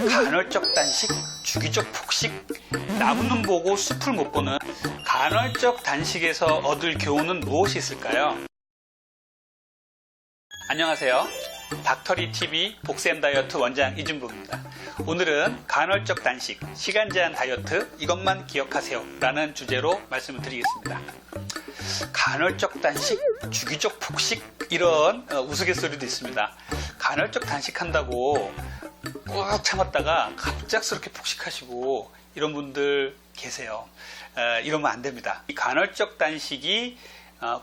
간헐적 단식, 주기적 폭식, 나무 눈 보고 숲을 못 보는 간헐적 단식에서 얻을 교훈은 무엇이 있을까요? 안녕하세요. 닥터리TV 복샘 다이어트 원장 이준복입니다. 오늘은 간헐적 단식, 시간 제한 다이어트 이것만 기억하세요 라는 주제로 말씀을 드리겠습니다. 간헐적 단식, 주기적 폭식 이런 우스갯소리도 있습니다. 간헐적 단식한다고 꾹 참았다가 갑작스럽게 폭식하시고 이런 분들 계세요. 이러면 안 됩니다. 이 간헐적 단식이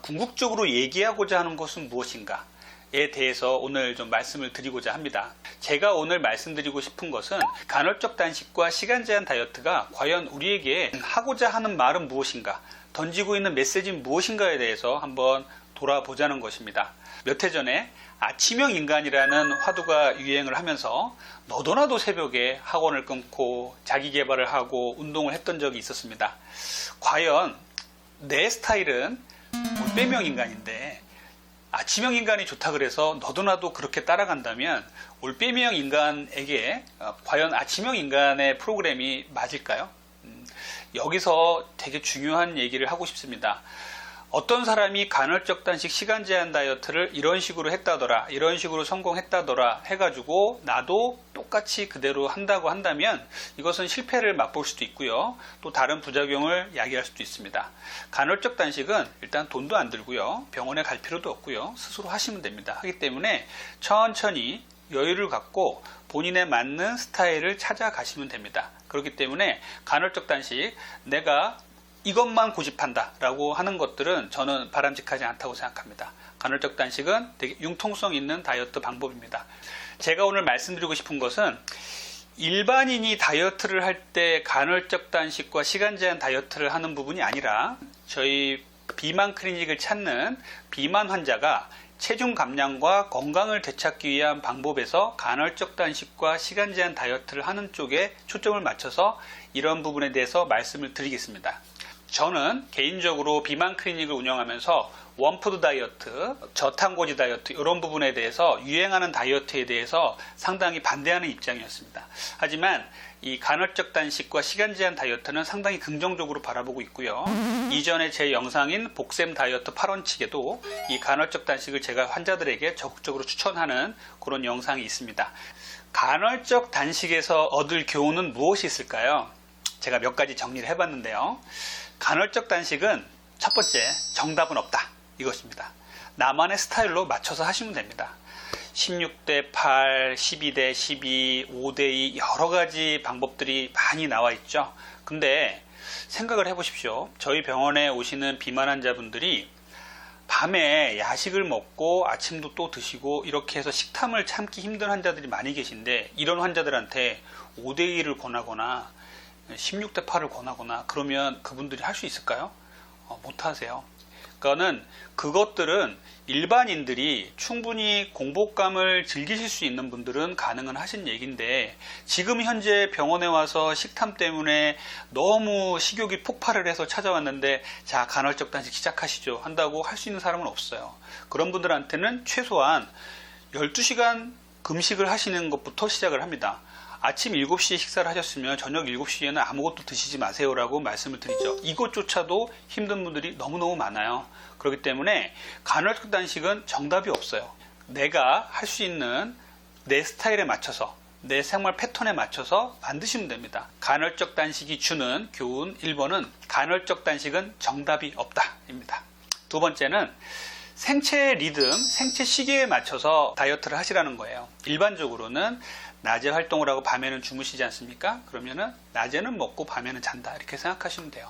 궁극적으로 얘기하고자 하는 것은 무엇인가 에 대해서 오늘 좀 말씀을 드리고자 합니다. 제가 오늘 말씀드리고 싶은 것은 간헐적 단식과 시간 제한 다이어트가 과연 우리에게 하고자 하는 말은 무엇인가, 던지고 있는 메시지는 무엇인가에 대해서 한번 돌아보자는 것입니다. 몇 해 전에 아침형 인간이라는 화두가 유행을 하면서 너도나도 새벽에 학원을 끊고 자기 개발을 하고 운동을 했던 적이 있었습니다. 과연 내 스타일은 올빼미형 인간인데 아침형 인간이 좋다 그래서 너도나도 그렇게 따라간다면 올빼미형 인간에게 과연 아침형 인간의 프로그램이 맞을까요? 여기서 되게 중요한 얘기를 하고 싶습니다. 어떤 사람이 간헐적 단식 시간 제한 다이어트를 이런 식으로 했다더라, 이런 식으로 성공했다더라 해가지고 나도 똑같이 그대로 한다고 한다면 이것은 실패를 맛볼 수도 있고요. 또 다른 부작용을 야기할 수도 있습니다. 간헐적 단식은 일단 돈도 안 들고요. 병원에 갈 필요도 없고요. 스스로 하시면 됩니다. 하기 때문에 천천히 여유를 갖고 본인에 맞는 스타일을 찾아가시면 됩니다. 그렇기 때문에 간헐적 단식, 내가 이것만 고집한다 라고 하는 것들은 저는 바람직하지 않다고 생각합니다. 간헐적 단식은 되게 융통성 있는 다이어트 방법입니다. 제가 오늘 말씀드리고 싶은 것은 일반인이 다이어트를 할 때 간헐적 단식과 시간 제한 다이어트를 하는 부분이 아니라 저희 비만 클리닉을 찾는 비만 환자가 체중 감량과 건강을 되찾기 위한 방법에서 간헐적 단식과 시간 제한 다이어트를 하는 쪽에 초점을 맞춰서 이런 부분에 대해서 말씀을 드리겠습니다. 저는 개인적으로 비만 클리닉을 운영하면서 원푸드 다이어트, 저탄고지 다이어트 이런 부분에 대해서 유행하는 다이어트에 대해서 상당히 반대하는 입장이었습니다. 하지만 이 간헐적 단식과 시간 제한 다이어트는 상당히 긍정적으로 바라보고 있고요. 이전에 제 영상인 복샘 다이어트 8원칙에도 이 간헐적 단식을 제가 환자들에게 적극적으로 추천하는 그런 영상이 있습니다. 간헐적 단식에서 얻을 교훈은 무엇이 있을까요? 제가 몇 가지 정리를 해봤는데요. 간헐적 단식은 첫 번째, 정답은 없다 이것입니다. 나만의 스타일로 맞춰서 하시면 됩니다. 16대 8, 12대 12, 5대 2 여러 가지 방법들이 많이 나와 있죠. 근데 생각을 해보십시오. 저희 병원에 오시는 비만 환자분들이 밤에 야식을 먹고 아침도 또 드시고 이렇게 해서 식탐을 참기 힘든 환자들이 많이 계신데, 이런 환자들한테 5대 2를 권하거나 16대 8을 권하거나 그러면 그분들이 할 수 있을까요? 못하세요. 그러니까는 그것들은 일반인들이 충분히 공복감을 즐기실 수 있는 분들은 가능은 하신 얘기인데, 지금 현재 병원에 와서 식탐 때문에 너무 식욕이 폭발을 해서 찾아왔는데 자, 간헐적 단식 시작하시죠 한다고 할 수 있는 사람은 없어요. 그런 분들한테는 최소한 12시간 금식을 하시는 것부터 시작을 합니다. 아침 7시에 식사를 하셨으면 저녁 7시에는 아무것도 드시지 마세요 라고 말씀을 드리죠. 이것조차도 힘든 분들이 너무너무 많아요. 그렇기 때문에 간헐적 단식은 정답이 없어요. 내가 할 수 있는 내 스타일에 맞춰서, 내 생활 패턴에 맞춰서 만드시면 됩니다. 간헐적 단식이 주는 교훈 1번은 간헐적 단식은 정답이 없다 입니다. 두 번째는 생체 리듬, 생체 시계에 맞춰서 다이어트를 하시라는 거예요. 일반적으로는 낮에 활동을 하고 밤에는 주무시지 않습니까? 그러면은 낮에는 먹고 밤에는 잔다 이렇게 생각하시면 돼요.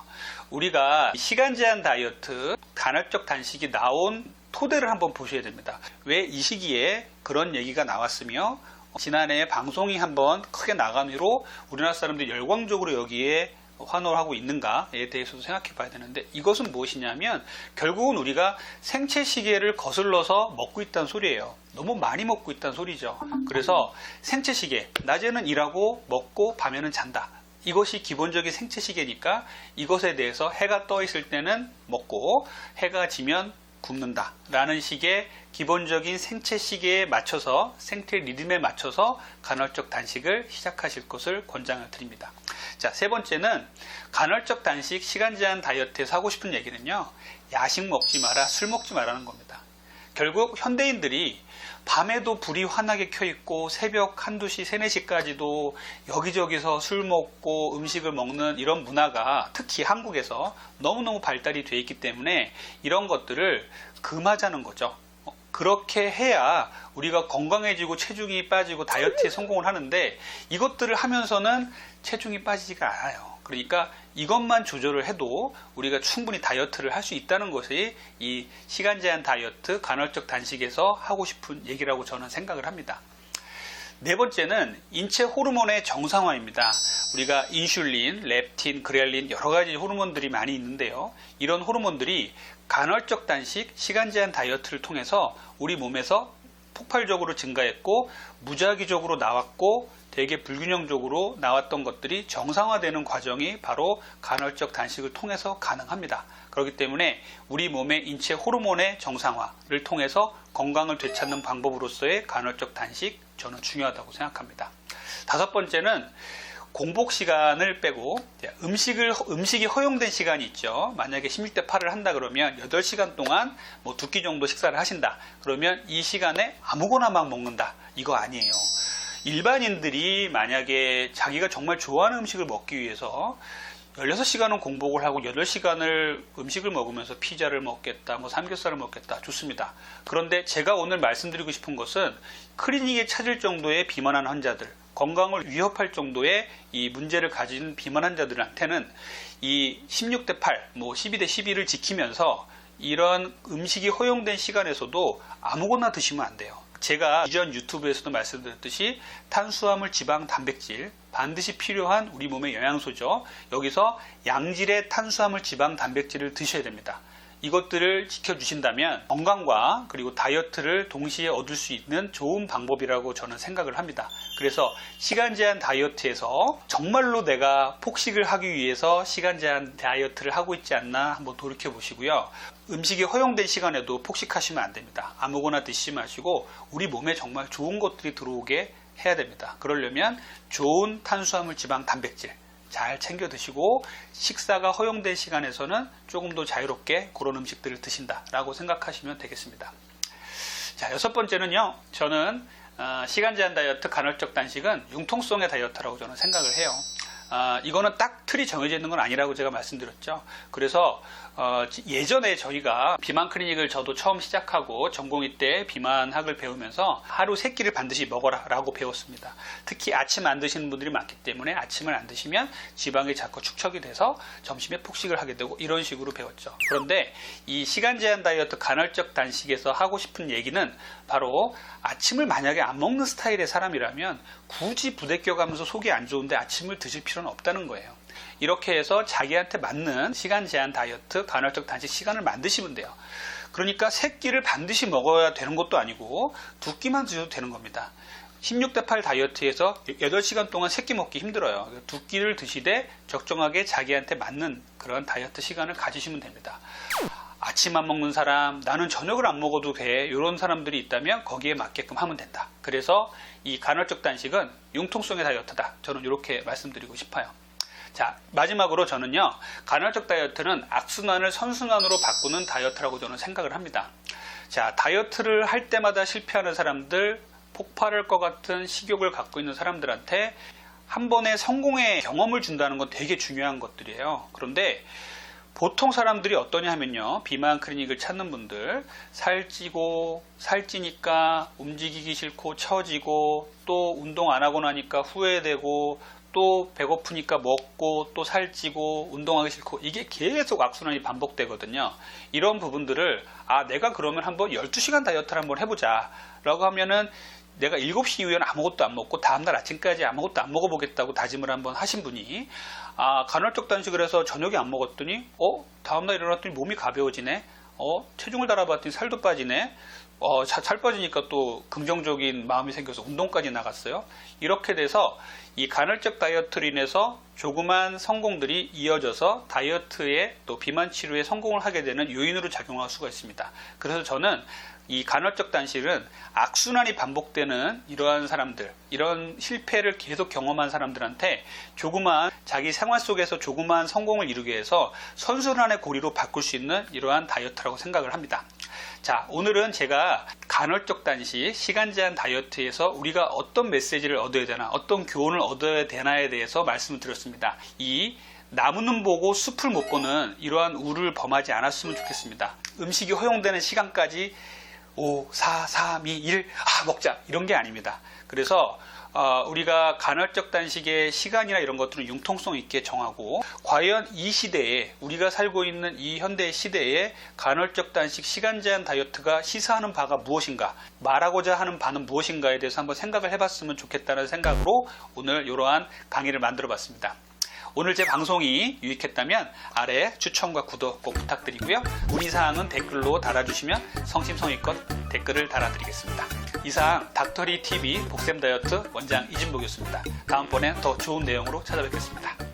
우리가 시간 제한 다이어트, 간헐적 단식이 나온 토대를 한번 보셔야 됩니다. 왜 이 시기에 그런 얘기가 나왔으며 지난해 방송이 한번 크게 나간 후로 우리나라 사람들이 열광적으로 여기에 환호를 하고 있는가에 대해서도 생각해 봐야 되는데, 이것은 무엇이냐면 결국은 우리가 생체 시계를 거슬러서 먹고 있다는 소리예요. 너무 많이 먹고 있다는 소리죠. 그래서 생체 시계, 낮에는 일하고 먹고 밤에는 잔다. 이것이 기본적인 생체 시계니까 이것에 대해서 해가 떠 있을 때는 먹고 해가 지면 굶는다 라는 식의 기본적인 생체 시계에 맞춰서, 생체 리듬에 맞춰서 간헐적 단식을 시작하실 것을 권장을 드립니다. 자, 세 번째는 간헐적 단식 시간 제한 다이어트에서 하고 싶은 얘기는요, 야식 먹지 마라, 술 먹지 마라는 겁니다. 결국 현대인들이 밤에도 불이 환하게 켜 있고 새벽 1, 2시, 3, 4시까지도 여기저기서 술 먹고 음식을 먹는 이런 문화가 특히 한국에서 너무너무 발달이 되어 있기 때문에 이런 것들을 금하자는 거죠. 그렇게 해야 우리가 건강해지고 체중이 빠지고 다이어트에 성공을 하는데, 이것들을 하면서는 체중이 빠지지가 않아요. 그러니까 이것만 조절을 해도 우리가 충분히 다이어트를 할 수 있다는 것이 이 시간 제한 다이어트 간헐적 단식에서 하고 싶은 얘기라고 저는 생각을 합니다. 네 번째는 인체 호르몬의 정상화입니다. 우리가 인슐린, 렙틴, 그렐린 여러 가지 호르몬들이 많이 있는데요. 이런 호르몬들이 간헐적 단식, 시간 제한 다이어트를 통해서 우리 몸에서 폭발적으로 증가했고 무작위적으로 나왔고 되게 불균형적으로 나왔던 것들이 정상화되는 과정이 바로 간헐적 단식을 통해서 가능합니다. 그렇기 때문에 우리 몸의 인체 호르몬의 정상화를 통해서 건강을 되찾는 방법으로서의 간헐적 단식, 저는 중요하다고 생각합니다. 다섯 번째는 공복 시간을 빼고 음식이 허용된 시간이 있죠. 만약에 16대 8을 한다 그러면 8시간 동안 뭐 2끼 정도 식사를 하신다. 그러면 이 시간에 아무거나 막 먹는다. 이거 아니에요. 일반인들이 만약에 자기가 정말 좋아하는 음식을 먹기 위해서 16시간은 공복을 하고 8시간을 음식을 먹으면서 피자를 먹겠다, 뭐 삼겹살을 먹겠다, 좋습니다. 그런데 제가 오늘 말씀드리고 싶은 것은 클리닉에 찾을 정도의 비만한 환자들, 건강을 위협할 정도의 이 문제를 가진 비만 환자들한테는 이 16대 8, 뭐 12대 12를 지키면서 이런 음식이 허용된 시간에서도 아무거나 드시면 안 돼요. 제가 이전 유튜브에서도 말씀드렸듯이 탄수화물, 지방, 단백질 반드시 필요한 우리 몸의 영양소죠. 여기서 양질의 탄수화물, 지방, 단백질을 드셔야 됩니다. 이것들을 지켜주신다면 건강과 그리고 다이어트를 동시에 얻을 수 있는 좋은 방법이라고 저는 생각을 합니다. 그래서 시간 제한 다이어트에서 정말로 내가 폭식을 하기 위해서 시간 제한 다이어트를 하고 있지 않나 한번 돌이켜 보시고요. 음식이 허용된 시간에도 폭식하시면 안 됩니다. 아무거나 드시지 마시고 우리 몸에 정말 좋은 것들이 들어오게 해야 됩니다. 그러려면 좋은 탄수화물, 지방, 단백질 잘 챙겨 드시고 식사가 허용된 시간에서는 조금 더 자유롭게 그런 음식들을 드신다라고 생각하시면 되겠습니다. 자, 여섯 번째는요. 저는 시간 제한 다이어트, 간헐적 단식은 융통성의 다이어트라고 저는 생각을 해요. 이거는 딱 틀이 정해져 있는 건 아니라고 제가 말씀드렸죠. 그래서 예전에 저희가 비만 클리닉을 저도 처음 시작하고 전공의 때 비만학을 배우면서 하루 3끼를 반드시 먹어라 라고 배웠습니다. 특히 아침 안 드시는 분들이 많기 때문에 아침을 안 드시면 지방이 자꾸 축적이 돼서 점심에 폭식을 하게 되고 이런 식으로 배웠죠. 그런데 이 시간 제한 다이어트 간헐적 단식에서 하고 싶은 얘기는 바로 아침을 만약에 안 먹는 스타일의 사람이라면 굳이 부대껴 가면서 속이 안 좋은데 아침을 드실 필요는 없다는 거예요. 이렇게 해서 자기한테 맞는 시간 제한 다이어트, 간헐적 단식 시간을 만드시면 돼요. 그러니까 3끼를 반드시 먹어야 되는 것도 아니고 2끼만 드셔도 되는 겁니다. 16대 8 다이어트에서 8시간 동안 3끼 먹기 힘들어요. 2끼를 드시되 적정하게 자기한테 맞는 그런 다이어트 시간을 가지시면 됩니다. 아침 안 먹는 사람, 나는 저녁을 안 먹어도 돼, 이런 사람들이 있다면 거기에 맞게끔 하면 된다. 그래서 이 간헐적 단식은 융통성의 다이어트다. 저는 이렇게 말씀드리고 싶어요. 자, 마지막으로 저는요, 간헐적 다이어트는 악순환을 선순환으로 바꾸는 다이어트라고 저는 생각을 합니다. 자, 다이어트를 할 때마다 실패하는 사람들, 폭발할 것 같은 식욕을 갖고 있는 사람들한테 한 번의 성공의 경험을 준다는 건 되게 중요한 것들이에요. 그런데 보통 사람들이 어떠냐 하면요, 비만 클리닉을 찾는 분들, 살찌고 살찌니까 움직이기 싫고 처지고 또 운동 안 하고 나니까 후회되고 또 배고프니까 먹고 또 살찌고 운동하기 싫고, 이게 계속 악순환이 반복되거든요. 이런 부분들을 내가 그러면 한번 12시간 다이어트를 한번 해보자 라고 하면은 내가 7시 이후에는 아무것도 안 먹고 다음날 아침까지 아무것도 안 먹어보겠다고 다짐을 한번 하신 분이 간헐적 단식을 해서 저녁에 안 먹었더니 다음날 일어났더니 몸이 가벼워지네, 체중을 달아봤더니 살도 빠지네, 살 빠지니까 또 긍정적인 마음이 생겨서 운동까지 나갔어요. 이렇게 돼서 이 간헐적 다이어트로 인해서 조그만 성공들이 이어져서 다이어트에 또 비만 치료에 성공을 하게 되는 요인으로 작용할 수가 있습니다. 그래서 저는 이 간헐적 단식은 악순환이 반복되는 이러한 사람들, 이런 실패를 계속 경험한 사람들한테 조그만 자기 생활 속에서 조그만 성공을 이루기 위해서 선순환의 고리로 바꿀 수 있는 이러한 다이어트라고 생각을 합니다. 자, 오늘은 제가 간헐적 단식, 시간 제한 다이어트에서 우리가 어떤 메시지를 얻어야 되나, 어떤 교훈을 얻어야 되나에 대해서 말씀을 드렸습니다. 이 나무는 보고 숲을 못 보는 이러한 우를 범하지 않았으면 좋겠습니다. 음식이 허용되는 시간까지 5, 4, 3, 2, 1, 먹자 이런 게 아닙니다. 그래서 우리가 간헐적 단식의 시간이나 이런 것들은 융통성 있게 정하고 과연 이 시대에 우리가 살고 있는 이 현대 시대에 간헐적 단식 시간 제한 다이어트가 시사하는 바가 무엇인가, 말하고자 하는 바는 무엇인가에 대해서 한번 생각을 해봤으면 좋겠다는 생각으로 오늘 이러한 강의를 만들어 봤습니다. 오늘 제 방송이 유익했다면 아래 추천과 구독 꼭 부탁드리고요. 문의사항은 댓글로 달아주시면 성심성의껏 댓글을 달아드리겠습니다. 이상 닥터리TV 복샘 다이어트 원장 이진복이었습니다. 다음번엔 더 좋은 내용으로 찾아뵙겠습니다.